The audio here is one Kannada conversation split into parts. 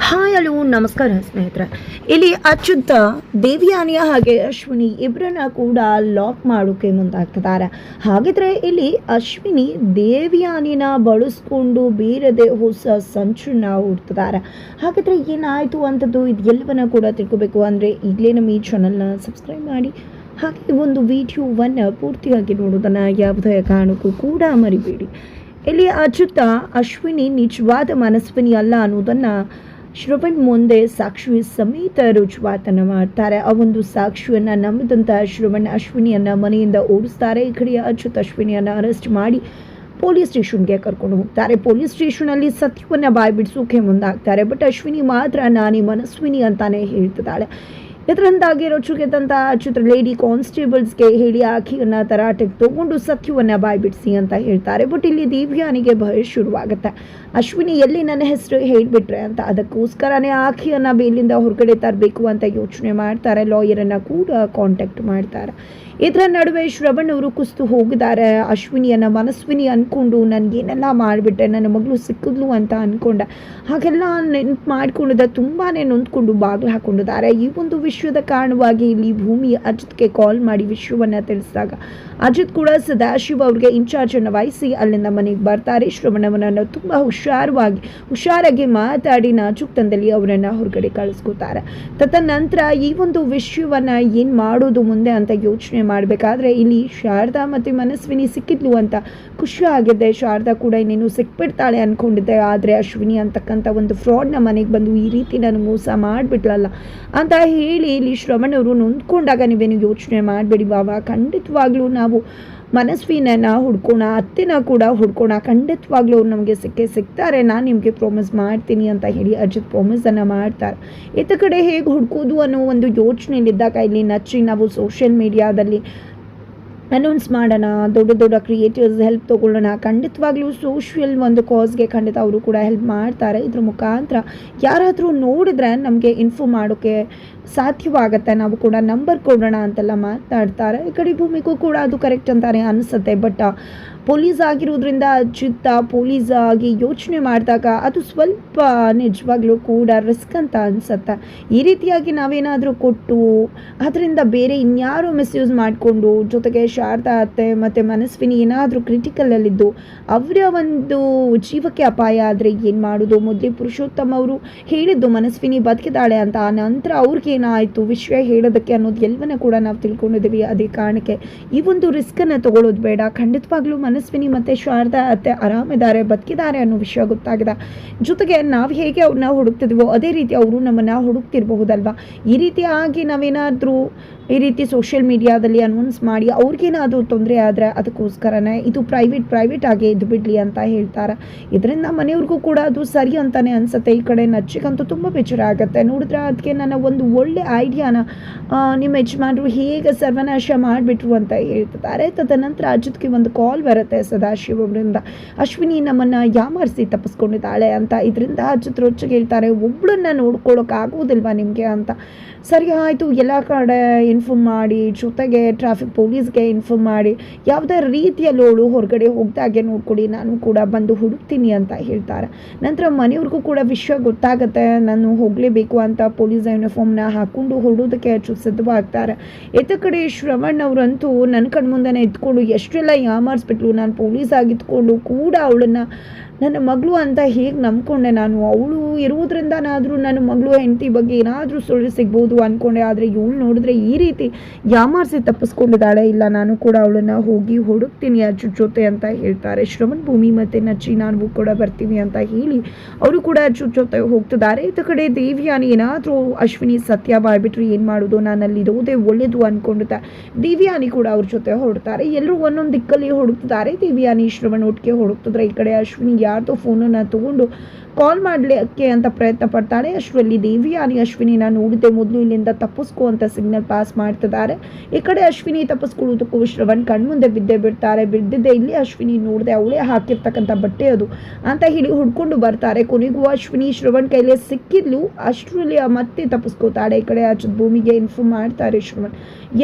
ಹಾಯ್ ಹಲೋ ನಮಸ್ಕಾರ ಸ್ನೇಹಿತರೆ. ಇಲ್ಲಿ ಅಚ್ಯುತ ದೇವಿಯಾನಿಯ ಹಾಗೆ ಅಶ್ವಿನಿ ಇಬ್ಬರನ್ನ ಕೂಡ ಲಾಕ್ ಮಾಡೋಕೆ ಮುಂದಾಗ್ತಿದ್ದಾರೆ. ಹಾಗಿದ್ರೆ ಇಲ್ಲಿ ಅಶ್ವಿನಿ ದೇವಿಯಾನಿನ ಬಳಸ್ಕೊಂಡು ಬೇರೆದೇ ಹೊಸ ಸಂಚನ್ನ ಹುಡ್ತಿದ್ದಾರೆ. ಹಾಗಿದ್ರೆ ಏನಾಯಿತು ಅಂತದ್ದು ಇದು ಎಲ್ಲವನ್ನ ಕೂಡ ತಿಳ್ಕೋಬೇಕು ಅಂದರೆ ಈಗಲೇ ನಮ್ಮ ಈ ಚಾನಲ್ನ ಸಬ್ಸ್ಕ್ರೈಬ್ ಮಾಡಿ, ಹಾಗೆ ಒಂದು ವಿಡಿಯೋವನ್ನು ಪೂರ್ತಿಯಾಗಿ ನೋಡೋದನ್ನು ಯಾವುದೇ ಕಾರಣಕ್ಕೂ ಕೂಡ ಮರಿಬೇಡಿ. ಇಲ್ಲಿ ಅಚ್ಯುತ ಅಶ್ವಿನಿ ನಿಜವಾದ ಮನಸ್ವಿನಿ ಅಲ್ಲ ಅನ್ನೋದನ್ನು ಶ್ರವಣ್ ಮುಂದೆ ಸಾಕ್ಷಿ ಸಮೇತ ರುಜುವಾತನ್ನು ಮಾಡ್ತಾರೆ. ಆ ಒಂದು ಸಾಕ್ಷಿಯನ್ನು ನಂಬಿದಂಥ ಶ್ರವಣ್ ಅಶ್ವಿನಿಯನ್ನು ಮನೆಯಿಂದ ಓಡಿಸ್ತಾರೆ. ಈ ಕಡೆಯ ಅಚ್ಯುತ್ ಅಶ್ವಿನಿಯನ್ನು ಅರೆಸ್ಟ್ ಮಾಡಿ ಪೊಲೀಸ್ ಸ್ಟೇಷನ್ಗೆ ಕರ್ಕೊಂಡು ಹೋಗ್ತಾರೆ. ಪೊಲೀಸ್ ಸ್ಟೇಷನಲ್ಲಿ ಸತ್ಯವನ್ನು ಬಾಯ್ಬಿಡಿಸೋಕೆ ಮುಂದಾಗ್ತಾರೆ. ಬಟ್ ಅಶ್ವಿನಿ ಮಾತ್ರ ನಾನೇ ಮನಸ್ವಿನಿ ಅಂತಾನೆ ಹೇಳ್ತಿದ್ದಾಳೆ. ಇದರಿಂದಾಗಿ ರೊಚ್ಚುಗೆದ್ದಂಥ ಅಚ್ಯುತ್ ಲೇಡಿ ಕಾನ್ಸ್ಟೇಬಲ್ಸ್ಗೆ ಹೇಳಿ ಆಕೆಯನ್ನು ತರಾಟೆಗೆ ತಗೊಂಡು ಸತ್ಯವನ್ನು ಬಾಯ್ಬಿಡಿಸಿ ಅಂತ ಹೇಳ್ತಾರೆ. ಬಟ್ ಇಲ್ಲಿ ದಿವ್ಯಾನಿಗೆ ಭಯ ಶುರುವಾಗುತ್ತೆ. ಅಶ್ವಿನಿ ಎಲ್ಲಿ ನನ್ನ ಹೆಸರು ಹೇಳಿಬಿಟ್ರೆ ಅಂತ. ಅದಕ್ಕೋಸ್ಕರನೇ ಆಕೆಯನ್ನು ಬೇಲಿಂದ ಹೊರಗಡೆ ತರಬೇಕು ಅಂತ ಯೋಚನೆ ಮಾಡ್ತಾರೆ. ಲಾಯರನ್ನು ಕೂಡ ಕಾಂಟ್ಯಾಕ್ಟ್ ಮಾಡ್ತಾರೆ. ಇದರ ನಡುವೆ ಶ್ರವಣ್ ಅವರು ಕುಸ್ತು ಹೋಗಿದ್ದಾರೆ. ಅಶ್ವಿನಿಯನ್ನು ಮನಸ್ವಿನಿ ಅಂದ್ಕೊಂಡು ನನಗೇನೆಲ್ಲ ಮಾಡಿಬಿಟ್ಟೆ, ನನ್ನ ಮಗಳು ಸಿಕ್ಕಿದ್ಲು ಅಂತ ಅಂದ್ಕೊಂಡೆ, ಹಾಗೆಲ್ಲ ನೆನಪು ಮಾಡ್ಕೊಂಡಿದ್ದ ತುಂಬಾ ನೊಂದ್ಕೊಂಡು ಬಾಗಿಲು ಹಾಕೊಂಡಿದ್ದಾರೆ. ಈ ಒಂದು ವಿಷಯದ ಕಾರಣವಾಗಿ ಇಲ್ಲಿ ಭೂಮಿ ಅಜಿತ್ಗೆ ಕಾಲ್ ಮಾಡಿ ವಿಷಯವನ್ನು ತಿಳಿಸಿದಾಗ ಅಜಿತ್ ಕೂಡ ಸದಾಶಿವ ಅವ್ರಿಗೆ ಇನ್ಚಾರ್ಜನ್ನು ವಹಿಸಿ ಅಲ್ಲಿಂದ ಮನೆಗೆ ಬರ್ತಾರೆ. ಶ್ರವಣವನನ್ನು ತುಂಬ ಹುಷಾರಾಗಿ ಮಾತಾಡಿ ನಾಜುಕ್ತನದಲ್ಲಿ ಅವರನ್ನು ಹೊರಗಡೆ ಕಳಿಸ್ಕೊತಾರೆ. ತದನಂತರ ಈ ಒಂದು ವಿಷಯವನ್ನು ಏನು ಮಾಡೋದು ಮುಂದೆ ಅಂತ ಯೋಚನೆ ಮಾಡಬೇಕಾದ್ರೆ ಇಲ್ಲಿ ಶಾರದಾ ಮತ್ತು ಮನಸ್ವಿನಿ ಸಿಕ್ಕಿದ್ಲು ಅಂತ ಖುಷಿ ಆಗಿದೆ. ಶಾರದಾ ಕೂಡ ಇನ್ನೇನು ಸಿಕ್ಬಿಡ್ತಾಳೆ ಅಂದ್ಕೊಂಡಿದ್ದೆ, ಆದರೆ ಅಶ್ವಿನಿ ಅಂತಕ್ಕಂಥ ಒಂದು ಫ್ರಾಡ್ನ ಮನೆಗೆ ಬಂದು ಈ ರೀತಿ ನಾನು ಮೋಸ ಮಾಡಿಬಿಟ್ಲಲ್ಲ ಅಂತ ಹೇಳಿ ಇಲ್ಲಿ ಶ್ರವಣ್ ಅವರು ನೊಂದ್ಕೊಂಡಾಗ ನೀವೇನು ಯೋಚನೆ ಮಾಡಬೇಡಿ ಬಾಬಾ, ಖಂಡಿತವಾಗ್ಲೂ ನಾವು ಮನಸ್ವಿನ ಹುಡ್ಕೋಣ, ಅತ್ತೆನ ಕೂಡ ಹುಡ್ಕೋಣ, ಖಂಡಿತವಾಗ್ಲೂ ಅವ್ರು ನಮಗೆ ಸಿಗ್ತಾರೆ, ನಾನು ನಿಮಗೆ ಪ್ರಾಮಿಸ್ ಮಾಡ್ತೀನಿ ಅಂತ ಹೇಳಿ ಅಜಿತ್ ಪ್ರಾಮಿಸನ್ನು ಮಾಡ್ತಾರೆ. ಇತ್ತ ಕಡೆ ಹೇಗೆ ಹುಡ್ಕೋದು ಅನ್ನೋ ಒಂದು ಯೋಚನೆಯಲ್ಲಿದ್ದಾಗ ಇಲ್ಲಿ ನಚ್ಚಿ ನಾವು ಸೋಷಿಯಲ್ ಮೀಡಿಯಾದಲ್ಲಿ ಅನೌನ್ಸ್ ಮಾಡೋಣ, ದೊಡ್ಡ ದೊಡ್ಡ ಕ್ರಿಯೇಟರ್ಸ್ ಹೆಲ್ಪ್ ತೊಗೊಳ್ಳೋಣ, ಖಂಡಿತವಾಗ್ಲೂ ಸೋಷಿಯಲ್ ಒಂದು ಕಾಸ್ಗೆ ಖಂಡಿತ ಅವರು ಕೂಡ ಹೆಲ್ಪ್ ಮಾಡ್ತಾರೆ. ಇದ್ರ ಮುಖಾಂತರ ಯಾರಾದರೂ ನೋಡಿದ್ರೆ ನಮಗೆ ಇನ್ಫಾರ್ಮ್ ಮಾಡೋಕ್ಕೆ ಸಾಧ್ಯವಾಗುತ್ತೆ, ನಾವು ಕೂಡ ನಂಬರ್ ಕೊಡೋಣ ಅಂತೆಲ್ಲ ಮಾತನಾಡ್ತಾರೆ. ಈ ಕಡೆ ಭೂಮಿಗೂ ಕೂಡ ಅದು ಕರೆಕ್ಟ್ ಅಂತಾನೆ ಅನಿಸುತ್ತೆ. ಬಟ್ ಪೊಲೀಸ್ ಆಗಿರೋದ್ರಿಂದ ಅಚ್ಯುತ ಪೊಲೀಸ್ ಆಗಿ ಯೋಚನೆ ಮಾಡಿದಾಗ ಅದು ಸ್ವಲ್ಪ ನಿಜವಾಗ್ಲೂ ಕೂಡ ರಿಸ್ಕ್ ಅಂತ ಅನಿಸುತ್ತೆ. ಈ ರೀತಿಯಾಗಿ ನಾವೇನಾದರೂ ಕೊಟ್ಟು ಅದರಿಂದ ಬೇರೆ ಇನ್ಯಾರೋ ಮಿಸ್ಯೂಸ್ ಮಾಡಿಕೊಂಡು, ಜೊತೆಗೆ ಶಾರದಾ ಅತ್ತೆ ಮತ್ತು ಮನಸ್ವಿನಿ ಏನಾದರೂ ಕ್ರಿಟಿಕಲಲ್ಲಿದ್ದು ಅವರ ಒಂದು ಜೀವಕ್ಕೆ ಅಪಾಯ ಆದರೆ ಏನು ಮಾಡೋದು? ಮೊದಲೇ ಪುರುಷೋತ್ತಮ ಅವರು ಹೇಳಿದ್ದು ಮನಸ್ವಿನಿ ಬದುಕಿದ್ದಾಳೆ ಅಂತ, ಆ ನಂತರ ಅವ್ರಿಗೇನಾಯಿತು ವಿಷಯ ಹೇಳೋದಕ್ಕೆ ಅನ್ನೋದು ಎಲ್ಲವನ್ನ ಕೂಡ ನಾವು ತಿಳ್ಕೊಂಡಿದ್ದೀವಿ. ಅದೇ ಕಾರಣಕ್ಕೆ ಈ ಒಂದು ರಿಸ್ಕನ್ನು ತಗೊಳ್ಳೋದು ಬೇಡ. ಖಂಡಿತವಾಗ್ಲೂ ಮನಸ್ವಿನಿ ಮತ್ತು ಶಾರದಾ ಅತ್ತೆ ಆರಾಮಿದ್ದಾರೆ, ಬದುಕಿದ್ದಾರೆ ಅನ್ನೋ ವಿಷಯ ಗೊತ್ತಾಗಿದೆ. ಜೊತೆಗೆ ನಾವು ಹೇಗೆ ಅವ್ರನ್ನ ಹುಡುಕ್ತಿದ್ವೋ ಅದೇ ರೀತಿ ಅವರು ನಮ್ಮನ್ನು ಹುಡುಕ್ತಿರಬಹುದಲ್ವ. ಈ ರೀತಿಯಾಗಿ ನಾವೇನಾದರೂ ಈ ರೀತಿ ಸೋಷಿಯಲ್ ಮೀಡಿಯಾದಲ್ಲಿ ಅನೌನ್ಸ್ ಮಾಡಿ ಅವ್ರಿಗೇನಾದರೂ ತೊಂದರೆ ಆದರೆ ಅದಕ್ಕೋಸ್ಕರನೇ ಇದು ಪ್ರೈವೇಟ್ ಆಗಿ ಇದು ಬಿಡಲಿ ಅಂತ ಹೇಳ್ತಾರೆ. ಇದರಿಂದ ಮನೆಯವ್ರಿಗೂ ಕೂಡ ಅದು ಸರಿ ಅಂತಲೇ ಅನಿಸುತ್ತೆ. ಈ ಕಡೆ ನಚ್ಚಿಗಂತೂ ತುಂಬ ಬೇಜಾರ ಆಗುತ್ತೆ. ನೋಡಿದ್ರೆ ಅದಕ್ಕೆ ನನ್ನ ಒಂದು ಒಳ್ಳೆ ಐಡಿಯಾನ ನಿಮ್ಮ ಯಜಮಾನರು ಹೇಗೆ ಸರ್ವನಾಶ ಮಾಡಿಬಿಟ್ರು ಅಂತ ಹೇಳ್ತಿದ್ದಾರೆ. ತದನಂತರ ಅಜಿತ್ಗೆ ಒಂದು ಕಾಲ್ ಬರುತ್ತೆ ಸದಾಶಿವ ಅವರಿಂದ, ಅಶ್ವಿನಿ ನಮ್ಮನ್ನು ಯಾಮಾರಿಸಿ ತಪ್ಪಿಸ್ಕೊಂಡಿದ್ದಾಳೆ ಅಂತ. ಇದರಿಂದ ಅಜಿತ್ ರೊಚ್ಚಿಗೆ ಹೇಳ್ತಾರೆ, ಒಬ್ಬಳನ್ನ ನೋಡ್ಕೊಳ್ಳೋಕ್ಕಾಗೋದಿಲ್ವಾ ನಿಮಗೆ ಅಂತ. ಸರಿ ಆಯಿತು, ಎಲ್ಲ ಕಡೆ ಇನ್ಫಾರ್ಮ್ ಮಾಡಿ, ಜೊತೆಗೆ ಟ್ರಾಫಿಕ್ ಪೊಲೀಸ್ಗೆ ಇನ್ಫಾರ್ಮ್ ಮಾಡಿ, ಯಾವುದೇ ರೀತಿಯಲ್ಲಿ ಅವಳು ಹೊರಗಡೆ ಹೋಗ್ದಾಗೆ ನೋಡ್ಕೊಡಿ, ನಾನು ಕೂಡ ಬಂದು ಹುಡುಕ್ತೀನಿ ಅಂತ ಹೇಳ್ತಾರೆ. ನಂತರ ಮನೆಯವ್ರಿಗೂ ಕೂಡ ವಿಷಯ ಗೊತ್ತಾಗುತ್ತೆ, ನಾನು ಹೋಗಲೇಬೇಕು ಅಂತ ಪೊಲೀಸ್ ಯೂನಿಫಾರ್ಮ್ನ ಹಾಕ್ಕೊಂಡು ಹೊರಡೋದಕ್ಕೆ ಸಿದ್ಧವಾಗ್ತಾರೆ. ಇತ್ತ ಕಡೆ ಶ್ರವಣ್ ಅವರಂತೂ ನನ್ನ ಕಣ್ಮುಂದೆನೇ ಇದ್ಕೊಂಡು ಎಷ್ಟೆಲ್ಲ ಯಾಮಾರಿಸ್ಬಿಟ್ಲು, ನಾನು ಪೊಲೀಸ್ ಆಗಿದ್ಕೊಂಡು ಕೂಡ ಅವಳನ್ನು ನನ್ನ ಮಗಳು ಅಂತ ಹೇಗೆ ನಂಬ್ಕೊಂಡೆ ನಾನು, ಅವಳು ಇರೋದ್ರಿಂದನಾದರೂ ನನ್ನ ಮಗಳು ಹೆಂಡತಿ ಬಗ್ಗೆ ಏನಾದರೂ ಸುಳ್ಳು ಸಿಗ್ಬೋದು ಅಂದ್ಕೊಂಡೆ, ಆದರೆ ಇವಳು ನೋಡಿದ್ರೆ ಈ ರೀತಿ ಯಾಮಾರಿಸಿ ತಪ್ಪಿಸ್ಕೊಂಡಿದ್ದಾಳೆ, ಇಲ್ಲ ನಾನು ಕೂಡ ಅವಳನ್ನು ಹೋಗಿ ಹುಡುಕ್ತೀನಿ ಅಜ್ಜು ಜೊತೆ ಅಂತ ಹೇಳ್ತಾರೆ. ಶ್ರವಣ್ ಭೂಮಿ ಮತ್ತು ನಚ್ಚಿ ನಾವು ಕೂಡ ಬರ್ತೀವಿ ಅಂತ ಹೇಳಿ ಅವರು ಕೂಡ ಅಜ್ಜು ಜೊತೆ ಹೋಗ್ತಿದ್ದಾರೆ. ಇತ್ತ ಕಡೆ ದೇವಿಯಾನಿ ಏನಾದರೂ ಅಶ್ವಿನಿ ಸತ್ಯ ಬಾಯ್ಬಿಟ್ರೆ ಏನು ಮಾಡೋದು, ನಾನು ಅಲ್ಲಿ ಇರೋದೇ ಒಳ್ಳೇದು ಅಂದ್ಕೊಂಡಿದ್ದೆ. ದೇವಿಯಾನಿ ಕೂಡ ಅವ್ರ ಜೊತೆ ಹೊರಡ್ತಾರೆ. ಎಲ್ಲರೂ ಒಂದೊಂದು ದಿಕ್ಕಲ್ಲಿ ಹುಡುಕ್ತಿದ್ದಾರೆ. ದೇವಿಯಾನಿ ಶ್ರವಣ್ ಒಟ್ಟಿಗೆ ಹುಡುಕ್ತಿದ್ರೆ ಈ ಕಡೆ ಅಶ್ವಿನಿ ಯಾರ್ದೋ ಫೋನನ್ನು ತಗೊಂಡು ಕಾಲ್ ಮಾಡಲಿಕ್ಕೆ ಅಂತ ಪ್ರಯತ್ನ ಪಡ್ತಾಳೆ. ಅಷ್ಟರಲ್ಲಿ ದೇವಿಯಾನಿ ಅಶ್ವಿನಿನ ನೋಡಿದೆ ಮೊದಲು ಇಲ್ಲಿಂದ ತಪ್ಪಿಸ್ಕೋ ಅಂತ ಸಿಗ್ನಲ್ ಪಾಸ್ ಮಾಡ್ತಿದ್ದಾರೆ. ಈ ಕಡೆ ಅಶ್ವಿನಿ ತಪ್ಪಿಸ್ಕೊಳ್ಳೋದಕ್ಕೂ ಶ್ರವಣ್ ಕಣ್ಮುಂದೆ ಬಿಡ್ತಾರೆ. ಬಿದ್ದಿದ್ದೆ ಇಲ್ಲಿ ಅಶ್ವಿನಿ ನೋಡಿದೆ, ಅವಳೇ ಹಾಕಿರ್ತಕ್ಕಂಥ ಬಟ್ಟೆ ಅದು ಅಂತ ಹೇಳಿ ಹುಡ್ಕೊಂಡು ಬರ್ತಾರೆ. ಕೊನೆಗೂ ಅಶ್ವಿನಿ ಶ್ರವಣ್ ಕೈಲೇ ಸಿಕ್ಕಿದ್ಲು. ಅಷ್ಟರಲ್ಲಿ ಮತ್ತೆ ತಪ್ಪಿಸ್ಕೋತಾಳೆ. ಈ ಕಡೆ ಅಚ್ಯುತ್ ಭೂಮಿಗೆ ಇನ್ಫಾರ್ಮ್ ಮಾಡ್ತಾರೆ ಶ್ರವಣ್.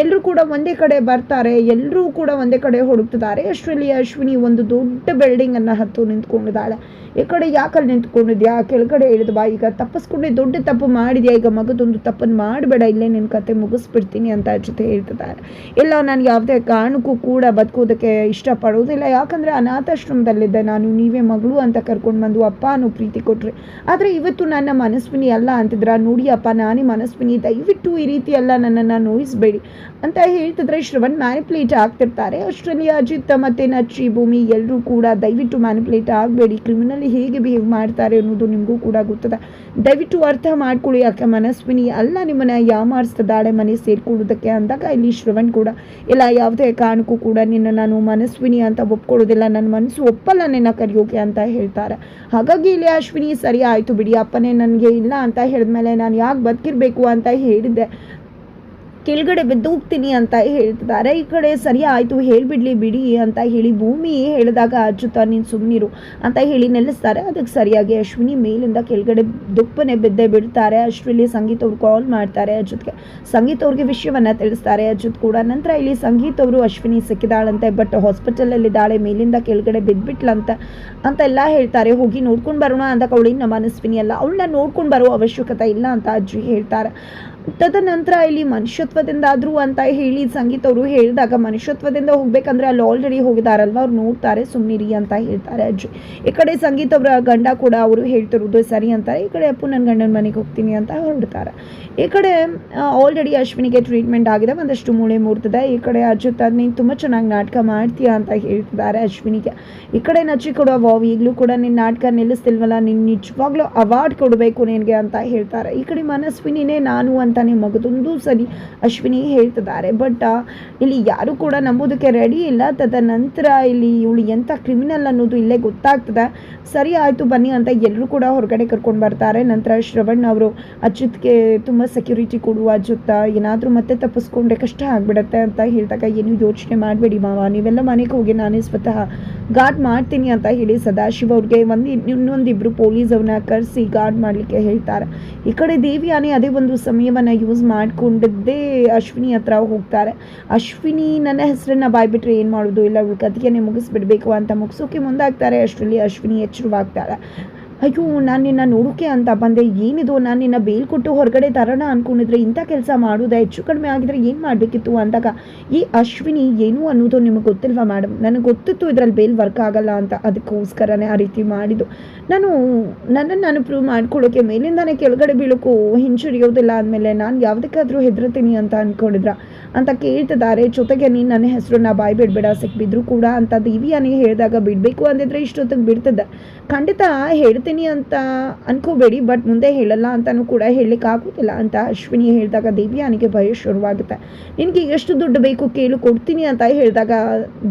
ಎಲ್ಲರೂ ಕೂಡ ಒಂದೇ ಕಡೆ ಬರ್ತಾರೆ, ಎಲ್ಲರೂ ಕೂಡ ಒಂದೇ ಕಡೆ ಹುಡುಕ್ತಿದ್ದಾರೆ. ಅಷ್ಟರಲ್ಲಿ ಅಶ್ವಿನಿ ಒಂದು ದೊಡ್ಡ ಬಿಲ್ಡಿಂಗ್ ಅನ್ನು ಹತ್ತು ನಿಂತ್ಕೊಂಡಿದ್ದಾರೆ. ಹೇಳ್ತಿದ್ದಾಳೆ. ಈ ಕಡೆ ಯಾಕಲ್ಲಿ ನಿಂತ್ಕೊಂಡಿದ್ಯಾ, ಕೆಳಗಡೆ ಇಳಿದು ಬಾ, ಈಗ ತಪ್ಪಿಸ್ಕೊಂಡೆ, ದೊಡ್ಡ ತಪ್ಪು ಮಾಡಿದ್ಯಾ, ಈಗ ಮಗದೊಂದು ತಪ್ಪನ್ನು ಮಾಡಬೇಡ, ಇಲ್ಲೇ ನಿನ್ನ ಕತೆ ಮುಗಿಸ್ಬಿಡ್ತೀನಿ ಅಂತ ಜೊತೆ ಹೇಳ್ತಿದ್ದಾರೆ. ಇಲ್ಲ, ನಾನು ಯಾವುದೇ ಕಾರಣಕ್ಕೂ ಕೂಡ ಬದುಕೋದಕ್ಕೆ ಇಷ್ಟಪಡೋದಿಲ್ಲ, ಯಾಕಂದರೆ ಅನಾಥಾಶ್ರಮದಲ್ಲಿದ್ದೆ ನಾನು, ನೀವೇ ಮಗಳು ಅಂತ ಕರ್ಕೊಂಡು ಬಂದು ಅಪ್ಪ ಅನ್ನೋ ಪ್ರೀತಿ ಕೊಟ್ಟರೆ, ಆದರೆ ಇವತ್ತು ನನ್ನ ಮನಸ್ವಿನಿ ಅಲ್ಲ ಅಂತಿದ್ರ, ನೋಡಿ ಅಪ್ಪ ನಾನೇ ಮನಸ್ವಿನಿ, ದಯವಿಟ್ಟು ಈ ರೀತಿ ಎಲ್ಲ ನನ್ನನ್ನು ನೋಯಿಸಬೇಡಿ ಅಂತ ಹೇಳ್ತಿದ್ರೆ ಶ್ರವಣ್ ಮ್ಯಾನಿಪ್ಯುಲೇಟ್ ಆಗ್ತಿರ್ತಾರೆ. ಅಷ್ಟರಲ್ಲಿ ಅಜಿತ್ ಮತ್ತು ನಚ್ಚಿ, ಭೂಮಿ ಎಲ್ಲರೂ ಕೂಡ ದಯವಿಟ್ಟು ಮ್ಯಾನಿಪ್ಯುಲೇಟ್ ಆಗಬೇಡಿ, ಕ್ರಿಮಿನಲ್ ಹೇಗೆ ಬಿಹೇವ್ ಮಾಡ್ತಾರೆ ಅನ್ನೋದು ನಿಮಗೂ ಕೂಡ ಗೊತ್ತದೆ, ದಯವಿಟ್ಟು ಅರ್ಥ ಮಾಡ್ಕೊಳ್ಳಿ, ಯಾಕೆ ಮನಸ್ವಿನಿ ಅಲ್ಲ ನಿಮ್ಮನ್ನು ಯಾಮಾರಿಸ್ತಿದ್ದಾಳೆ ಮನೆ ಸೇರ್ಕೊಳ್ಳೋದಕ್ಕೆ ಅಂದಾಗ ಇಲ್ಲಿ ಶ್ರವಣ್ ಕೂಡ ಇಲ್ಲ, ಯಾವುದೇ ಕಾರಣಕ್ಕೂ ಕೂಡ ನಿನ್ನ ನಾನು ಮನಸ್ವಿನಿ ಅಂತ ಒಪ್ಕೊಳ್ಳೋದಿಲ್ಲ, ನನ್ನ ಮನಸ್ಸು ಒಪ್ಪಲ್ಲ ನಿನ್ನ ಕರೆಯೋಕೆ ಅಂತ ಹೇಳ್ತಾರೆ. ಹಾಗಾಗಿ ಇಲ್ಲಿ ಅಶ್ವಿನಿ ಸರಿ ಆಯಿತು ಬಿಡಿ, ಅಪ್ಪನೇ ನನಗೆ ಇಲ್ಲ ಅಂತ ಹೇಳಿದ್ಮೇಲೆ ನಾನು ಯಾಕೆ ಬದುಕಿರಬೇಕು ಅಂತ ಹೇಳಿದ್ದೆ, ಕೆಳಗಡೆ ಬಿದ್ದು ಹೋಗ್ತೀನಿ ಅಂತ ಹೇಳ್ತಿದ್ದಾರೆ. ಈ ಕಡೆ ಸರಿ ಆಯಿತು ಹೇಳಿಬಿಡ್ಲಿ ಬಿಡಿ ಅಂತ ಹೇಳಿ ಭೂಮಿ ಹೇಳಿದಾಗ ಅಚ್ಚುತ ನೀನು ಸುಮ್ಮನಿರು ಅಂತ ಹೇಳಿ ನಿಲ್ಲಿಸ್ತಾರೆ. ಅದಕ್ಕೆ ಸರಿಯಾಗಿ ಅಶ್ವಿನಿ ಮೇಲಿಂದ ಕೆಳಗಡೆ ದುಪ್ಪನೆ ಬಿದ್ದೇ ಬಿಡ್ತಾರೆ. ಅಷ್ಟರಲ್ಲಿ ಸಂಗೀತ್ ಅವ್ರು ಕಾಲ್ ಮಾಡ್ತಾರೆ ಅಚ್ಯುತ್ಗೆ, ಸಂಗೀತ್ ಅವ್ರಿಗೆ ವಿಷಯವನ್ನು ತಿಳಿಸ್ತಾರೆ ಅಚ್ಯುತ್ ಕೂಡ. ನಂತರ ಇಲ್ಲಿ ಸಂಗೀತ್ ಅವರು ಅಶ್ವಿನಿ ಸಿಕ್ಕಿದಾಳಂತೆ, ಬಟ್ ಹಾಸ್ಪಿಟಲಲ್ಲಿದ್ದಾಳೆ, ಮೇಲಿಂದ ಕೆಳಗಡೆ ಬಿದ್ದುಬಿಟ್ಲಂತ ಅಂತೆಲ್ಲ ಹೇಳ್ತಾರೆ. ಹೋಗಿ ನೋಡ್ಕೊಂಡು ಬರೋಣ ಅಂತ ಅವಳಿ ನಮ್ಮ ಮನಸ್ವಿನಿ ಅಲ್ಲ, ಅವಳನ್ನ ನೋಡ್ಕೊಂಡು ಬರೋ ಅವಶ್ಯಕತೆ ಇಲ್ಲ ಅಂತ ಅಜ್ಜಿ ಹೇಳ್ತಾರೆ. ತದನಂತರ ಇಲ್ಲಿ ಮನುಷ್ಯತ್ವದಿಂದಾದರೂ ಅಂತ ಹೇಳಿ ಸಂಗೀತ್ ಅವರು ಹೇಳಿದಾಗ, ಮನುಷ್ಯತ್ವದಿಂದ ಹೋಗ್ಬೇಕಂದ್ರೆ ಅಲ್ಲಿ ಆಲ್ರೆಡಿ ಹೋಗಿದಾರಲ್ವ, ಅವ್ರು ನೋಡ್ತಾರೆ, ಸುಮ್ಮನಿರಿ ಅಂತ ಹೇಳ್ತಾರೆ ಅಜ್ಜಿ. ಈ ಕಡೆ ಸಂಗೀತ್ ಅವರ ಗಂಡ ಕೂಡ ಅವರು ಹೇಳ್ತಿರೋದು ಸರಿ ಅಂತಾರೆ. ಈ ಕಡೆ ಅಪ್ಪು ನನ್ನ ಗಂಡನ ಮನೆಗೆ ಹೋಗ್ತೀನಿ ಅಂತ ಹೊರಡ್ತಾರೆ. ಈ ಕಡೆ ಆಲ್ರೆಡಿ ಅಶ್ವಿನಿಗೆ ಟ್ರೀಟ್ಮೆಂಟ್ ಆಗಿದೆ, ಒಂದಷ್ಟು ಮೂಳೆ ಮುರಿದಿದೆ. ಈ ಕಡೆ ಅಜ್ಜಿತ್ ನೀನು ತುಂಬ ಚೆನ್ನಾಗಿ ನಾಟಕ ಮಾಡ್ತೀಯ ಅಂತ ಹೇಳ್ತಿದ್ದಾರೆ ಅಶ್ವಿನಿಗೆ. ಈ ಕಡೆ ನಚ್ಚಿ ಕೂಡ ವಾವ್, ಈಗಲೂ ಕೂಡ ನಿನ್ನ ನಾಟಕ ನಿಲ್ಲಿಸ್ತಿಲ್ವಲ್ಲ, ನೀನು ನಿಜವಾಗ್ಲೂ ಅವಾರ್ಡ್ ಕೊಡಬೇಕು ನಿನಗೆ ಅಂತ ಹೇಳ್ತಾರೆ. ಈ ಕಡೆ ಮನಸ್ವಿನಿನೇ ನಾನು ಅಂತಾನೆ ಮಗದೊಂದು ಸರಿ ಅಶ್ವಿನಿ ಹೇಳ್ತಿದ್ದಾರೆ. ಬಟ್ ಇಲ್ಲಿ ಯಾರು ಕೂಡ ನಂಬೋದಕ್ಕೆ ರೆಡಿ ಇಲ್ಲ. ತದನಂತರ ಇಲ್ಲಿ ಇವಳು ಎಂಥ ಕ್ರಿಮಿನಲ್ ಅನ್ನೋದು ಇಲ್ಲೇ ಗೊತ್ತಾಗ್ತದೆ. ಸರಿ ಆಯಿತು ಬನ್ನಿ ಅಂತ ಎಲ್ಲರೂ ಕೂಡ ಹೊರಗಡೆ ಕರ್ಕೊಂಡು ಬರ್ತಾರೆ. ನಂತರ ಶ್ರವಣ್ ಅವರು ಅಚ್ಯುತ್ಗೆ ತುಂಬ ಸೆಕ್ಯೂರಿಟಿ ಕೊಡುವ, ಅಚ್ಯುತ್ ಏನಾದರೂ ಮತ್ತೆ ತಪ್ಪಿಸ್ಕೊಂಡ್ರೆ ಕಷ್ಟ ಆಗಿಬಿಡತ್ತೆ ಅಂತ ಹೇಳಿದಾಗ, ಏನು ಯೋಚನೆ ಮಾಡಬೇಡಿ ಮಾವ, ನೀವೆಲ್ಲ ಮನೆಗೆ ಹೋಗಿ ನಾನೇ ಸ್ವತಃ ಗಾರ್ಡ್ ಮಾಡ್ತೀನಿ ಅಂತ ಹೇಳಿ ಸದಾಶಿವ ಅವ್ರಿಗೆ ಇನ್ನೊಂದಿಬ್ಬರು ಪೊಲೀಸ್ ಅವ್ರನ್ನ ಕರೆಸಿ ಗಾರ್ಡ್ ಮಾಡಲಿಕ್ಕೆ ಹೇಳ್ತಾರೆ. ಈ ಕಡೆ ದೇವಿಯಾನಿ ಅದೇ ಒಂದು ಸಮಯವನ್ನು ಯೂಸ್ ಮಾಡಿಕೊಂಡಿದ್ದೇ ಅಶ್ವಿನಿ ಹತ್ರ ಹೋಗ್ತಾರೆ. ಅಶ್ವಿನಿ ನನ್ನ ಹೆಸರನ್ನ ಬಾಯ್ಬಿಟ್ರೆ ಏನು ಮಾಡೋದು, ಇಲ್ಲ ಇವಳು ಕಥೆಯನ್ನೇ ಮುಗಿಸ್ಬಿಡ್ಬೇಕು ಅಂತ ಮುಗಿಸೋಕೆ ಮುಂದಾಗ್ತಾರೆ. ಅಷ್ಟರಲ್ಲಿ ಅಶ್ವಿನಿ ಎಚ್ಚರವಾಗ್ತಾಳೆ. ಅಯ್ಯೋ, ನಾನು ನಿನ್ನ ನೋಡೋಕೆ ಅಂತ ಬಂದೆ, ಏನಿದು, ನಾನು ನಿನ್ನ ಬೇಲ್ ಕೊಟ್ಟು ಹೊರಗಡೆ ತರೋಣ ಅಂದ್ಕೊಂಡಿದ್ರೆ ಇಂಥ ಕೆಲಸ ಮಾಡೋದೇ, ಹೆಚ್ಚು ಕಡಿಮೆ ಆಗಿದ್ರೆ ಏನು ಮಾಡಬೇಕಿತ್ತು ಅಂದಾಗ, ಈ ಅಶ್ವಿನಿ ಏನು ಅನ್ನೋದು ನಿಮಗೆ ಗೊತ್ತಿಲ್ವಾ ಮೇಡಮ್, ನನಗೆ ಗೊತ್ತಿತ್ತು ಇದರಲ್ಲಿ ಬೇಲ್ ವರ್ಕ್ ಆಗಲ್ಲ ಅಂತ, ಅದಕ್ಕೋಸ್ಕರನೇ ಆ ರೀತಿ ಮಾಡಿದ್ದು. ನನ್ನನ್ನು ನಾನು ಪ್ರೂವ್ ಮಾಡ್ಕೊಳ್ಳೋಕೆ ಮೇಲಿಂದಾನೆ ಕೆಳಗಡೆ ಬೀಳೋಕ್ಕೂ ಹಿಂಜರಿಯೋದಿಲ್ಲ ಅಂದಮೇಲೆ ನಾನು ಯಾವುದಕ್ಕಾದರೂ ಹೆದರ್ತೀನಿ ಅಂತ ಅಂದ್ಕೊಂಡಿದ್ರ ಅಂತ ಕೇಳ್ತಿದ್ದಾರೆ. ಜೊತೆಗೆ ನೀನು ನನ್ನ ಹೆಸರನ್ನ ಬಾಯ್ ಬಿಡಬೇಡ, ಸಿಕ್ಬಿದ್ರು ಕೂಡ ಅಂತ ದಿವ್ಯಾನೇ ಹೇಳಿದಾಗ, ಬಿಡಬೇಕು ಅಂದಿದ್ರೆ ಇಷ್ಟೊತ್ತಿಗೆ ಬಿಡ್ತಿದ್ದೆ, ಖಂಡಿತ ಹೇಳ್ತೀನಿ ಅಂತ ಅನ್ಕೋಬೇಡಿ, ಬಟ್ ಮುಂದೆ ಹೇಳಲ್ಲ ಅಂತಲೂ ಕೂಡ ಹೇಳಲಿಕ್ಕೆ ಆಗೋದಿಲ್ಲ ಅಂತ ಅಶ್ವಿನಿ ಹೇಳಿದಾಗ ದಿವ್ಯಾನಿಗೆ ಭಯ ಶುರುವಾಗುತ್ತೆ. ನಿನಗೆ ಎಷ್ಟು ದುಡ್ಡು ಬೇಕು ಕೇಳು, ಕೊಡ್ತೀನಿ ಅಂತ ಹೇಳಿದಾಗ,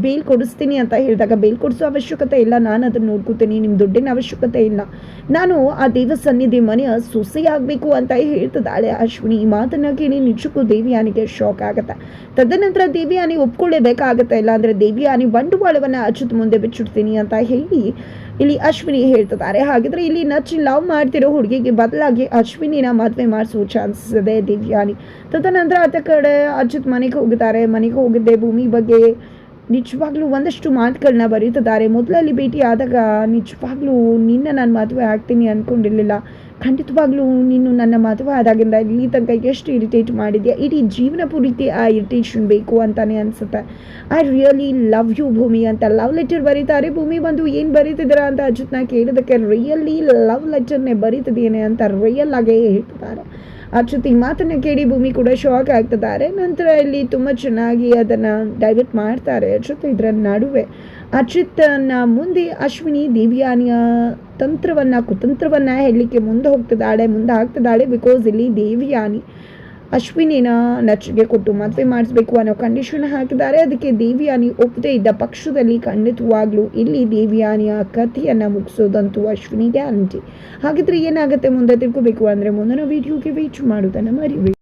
ಬೇಲ್ ಕೊಡಿಸ್ತೀನಿ ಅಂತ ಹೇಳಿದಾಗ, ಬೇಲ್ ಕೊಡಿಸೋ ಅವಶ್ಯಕತೆ ಇಲ್ಲ, ನಾನು ಅದನ್ನು ನೋಡ್ಕೋತೀನಿ, ನಿಮ್ಮ ದುಡ್ಡಿನ ಅವಶ್ಯಕತೆ ಇಲ್ಲ, ನಾನು ಆ ದೇವ ಸನ್ನಿಧಿ ಮನೆಯ ಸೊಸೆಯಾಗಬೇಕು ಅಂತ ಹೇಳ್ತಿದ್ದಾಳೆ ಅಶ್ವಿನಿ. ಈ ಮಾತನ್ನು ಕೇಳಿ ನಿಜಕ್ಕೂ ದೇವಿಯಾನಿಗೆ ಶಾಕ್ ಆಗುತ್ತೆ. ತದನಂತರ ದೇವಿಯಾನಿ ಒಪ್ಕೊಳ್ಳೇಬೇಕಾಗತ್ತೆ, ಇಲ್ಲಾಂದರೆ ದೇವಿಯಾನಿ ಬಂಡವಾಳವನ್ನು ಅಚ್ಯುತ್ ಮುಂದೆ ಬಿಚ್ಚಿಡ್ತೀನಿ ಅಂತ ಹೇಳಿ ಇಲ್ಲಿ ಅಶ್ವಿನಿ ಹೇಳ್ತಿದ್ದಾರೆ. ಹಾಗಿದ್ರೆ ಇಲ್ಲಿ ನಚ್ಚಿ ಲವ್ ಮಾಡ್ತಿರೋ ಹುಡುಗಿಗೆ ಬದಲಾಗಿ ಅಶ್ವಿನಿನ ಮದುವೆ ಮಾಡಿಸೋ ಚಾನ್ಸಸ್ ಇದೆ ದೇವ್ಯಾನಿ. ತದನಂತರ ಆತ ಕಡೆ ಅಚ್ಯುತ್ ಮನೆಗೆ ಹೋಗಿದ್ದಾರೆ. ಮನೆಗೆ ಹೋಗಿದ್ದೆ ಭೂಮಿ ಬಗ್ಗೆ ನಿಜವಾಗ್ಲೂ ಒಂದಷ್ಟು ಮಾತುಗಳನ್ನ ಬರೀತಿದ್ದಾರೆ. ಮೊದಲಲ್ಲಿ ಭೇಟಿ ಆದಾಗ, ನಿಜವಾಗ್ಲೂ ನಿನ್ನ ನಾನು ಮದುವೆ ಆಗ್ತೀನಿ ಅಂದ್ಕೊಂಡಿರಲಿಲ್ಲ, ಖಂಡಿತವಾಗ್ಲೂ ನೀನು ನನ್ನ ಮದುವೆ ಆದಾಗಿಂದ ಇಲ್ಲಿ ತನಕ ಎಷ್ಟು ಇರಿಟೇಟ್ ಮಾಡಿದ್ಯಾ, ಇಡೀ ಜೀವನ ಪೂರ್ತಿ ಆ ಇರಿಟೇಷನ್ ಬೇಕು ಅಂತಾನೆ ಅನಿಸುತ್ತೆ. ಐ ರಿಯಲಿ ಲವ್ ಯು ಭೂಮಿ ಅಂತ ಲವ್ ಲೆಟರ್ ಬರೀತಾರೆ. ಭೂಮಿ ಬಂದು ಏನು ಬರೀತಿದ್ದೀರಾ ಅಂತ ಅಚ್ಯುತ್ನ ಕೇಳೋದಕ್ಕೆ, ರಿಯಲಿ ಲವ್ ಲೆಟರ್ನೇ ಬರೀತಿದ್ದೇನೆ ಅಂತ ರಿಯಲ್ ಆಗೇ ಹೇಳ್ತಿದ್ದಾರೆ. ಅಚ್ಯುತ್ ಈ ಮಾತನ್ನು ಕೇಳಿ ಭೂಮಿ ಕೂಡ ಶಾಕ್ ಆಗ್ತಿದ್ದಾರೆ. ನಂತರ ಇಲ್ಲಿ ತುಂಬ ಚೆನ್ನಾಗಿ ಅದನ್ನು ಡೈವರ್ಟ್ ಮಾಡ್ತಾರೆ ಅಚ್ಯುತ್. ಇದರ ನಡುವೆ ಅಚ್ಯುತನ ಮುಂದೆ ಅಶ್ವಿನಿ ದೇವ್ಯಾನಿಯ ಕುತಂತ್ರವನ್ನು ಹೇಳಲಿಕ್ಕೆ ಮುಂದೆ ಆಗ್ತಿದ್ದಾಳೆ. ಬಿಕಾಸ್ ಇಲ್ಲಿ ದೇವ್ಯಾನಿ ಅಶ್ವಿನಿನ ನಚ್ಚಿಗೆ ಕೊಟ್ಟು ಮದುವೆ ಮಾಡಿಸ್ಬೇಕು ಅನ್ನೋ ಕಂಡೀಷನ್ ಹಾಕಿದ್ದಾರೆ. ಅದಕ್ಕೆ ದೇವ್ಯಾನಿ ಒಪ್ಪದೇ ಇದ್ದ ಪಕ್ಷದಲ್ಲಿ ಖಂಡಿತವಾಗ್ಲೂ ಇಲ್ಲಿ ದೇವ್ಯಾನಿಯ ಕಥೆಯನ್ನು ಮುಗಿಸೋದಂತೂ ಅಶ್ವಿನಿ ಗ್ಯಾರಂಟಿ. ಹಾಗಿದ್ರೆ ಏನಾಗುತ್ತೆ ಮುಂದೆ ತಿಳ್ಕೋಬೇಕು ಅಂದರೆ ಮುಂದಿನ ವಿಡಿಯೋಗೆ ವೇಟ್ ಮಾಡೋದನ್ನು ಮರಿಬೇಡಿ.